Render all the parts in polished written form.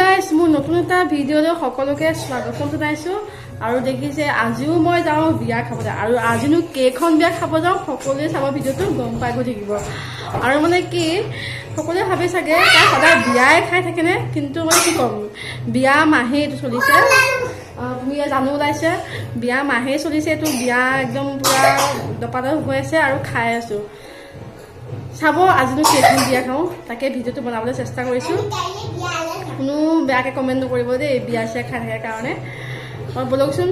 guys মোৰ নতুন এটা ভিডিঅ'লৈ সকলোকে স্বাগতম জনাইছো আৰু দেখিছে আজিও মই যাওঁ বিয়া খাবলৈ আৰু আজিনো কেইখন বিয়া খাব যাওঁ সকলোৱে চাব ভিডিঅ'টো গম পাই গৈ থাকিব আৰু মানে কি সকলোৱে ভাবে চাগে তাই সদায় বিয়াই খাই থাকেনে কিন্তু মই কি ক'ম বিয়া মাহে এইটো চলিছে তুমি জানো ওলাইছে বিয়া মাহে চলিছে এইটো বিয়া একদম পুৰা দপাদপ হৈ আছে আৰু খাই আছো চাব আজিনো কেইখন বিয়া খাওঁ তাকে ভিডিঅ'টো বনাবলৈ চেষ্টা কৰিছোঁ কোনো বেয়াকৈ কমেণ্ট নকৰিব দেই বিয়া চিয়া খাই থাকে কাৰণে বলকচোন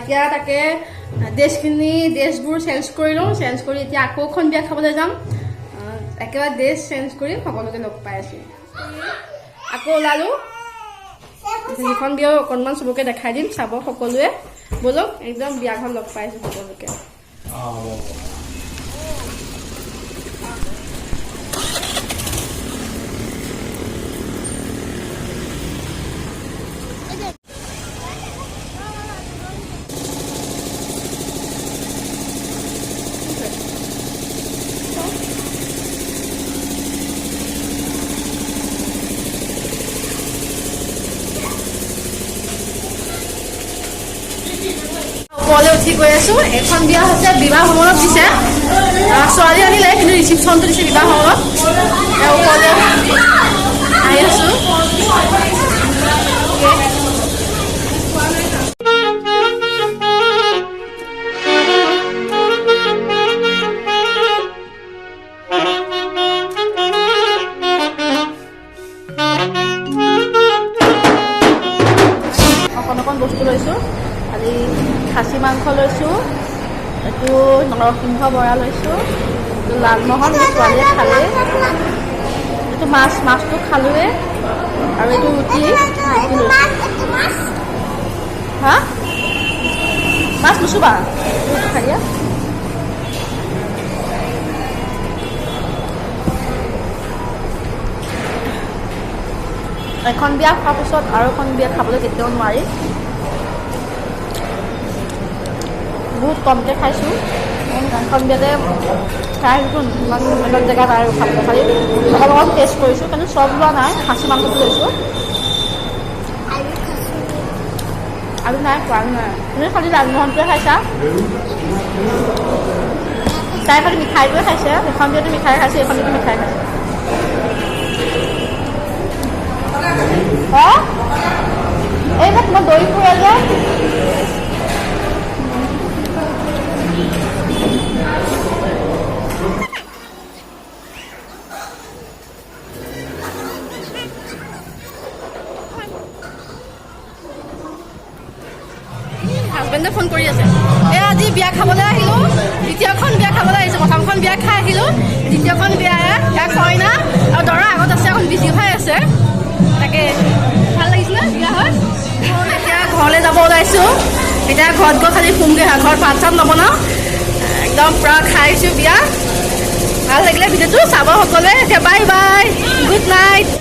এতিয়া তাকে ড্ৰেছবোৰ চেঞ্জ কৰি লওঁ চেঞ্জ কৰি এতিয়া আকৌ এখন বিয়া খাবলৈ যাম একেবাৰে ড্ৰেছ চেঞ্জ কৰি সকলোকে লগ পাই আছোঁ আকৌ ওলালোঁ সেইখন বিয়াও অকণমান চবকে দেখাই দিম চাব সকলোৱে ব'লক একদম বিয়াখন লগ পাই আছোঁ সকলোকে ওপৰলৈ উঠি গৈ আছো এখন বিয়া হৈছে বিবাহ ভৱনত দিছে ছোৱালী আনিলে কিন্তু ৰিচিপশ্যনটো দিছে বিবাহ ভৱনত ওপৰলৈ আহি আছো অকণ বস্তু লৈছো আজি খাচী মাংস লৈছোঁ এইটো নৰসিংহ বৰা লৈছোঁ এইটো লালমোহন ছোৱালীয়ে খালে এইটো মাছটো খালোৱে আৰু এইটো ৰুটি হা মাছ নুচুবা খাই এখন বিয়া খোৱাৰ পিছত আৰু এখন বিয়া খাবলৈ কেতিয়াও নোৱাৰি বহুত কমকৈ খাইছোঁ এখন বিয়াতে খাই আহিছোঁ ইমান জেগাত আৰু খাবলৈ খালি অলপ অলপ টেষ্ট কৰিছোঁ কিন্তু চব লোৱা নাই খাচী মাংসটো লৈছোঁ আৰু নাই খোৱা নাই তুমি খালি লালমোহনটোৱে খাইছা তাই খালি মিঠাইটোৱে খাইছে এখন বিয়াটো মিঠাই খাইছে এখন বিয়াটো মিঠাই খাইছে অঁ এইবিলাক মই দৈ ফুৰা যে হাজবেণ্ডে ফোন কৰি আছে এই আজি বিয়া খাবলৈ আহিলোঁ দ্বিতীয়খন বিয়া খাবলৈ আহিছোঁ প্ৰথমখন বিয়া খাই আহিলোঁ দ্বিতীয়খন বিয়া ইয়াক কইনা আৰু দৰা আগত আছে এখন বিজি হৈ আছে তাকে ভাল লাগিছিলে বিয়া হয় এতিয়া ঘৰলৈ যাব ওলাইছোঁ এতিয়া ঘৰত গৈ খালি শুমগৈ ঘৰত ভাত চাত নবনাওঁ একদম পূৰা খাইছোঁ বিয়া ভাল লাগিলে ভিডিঅ'টো চাব সকলোৱে এতিয়া বাই বাই গুড নাইট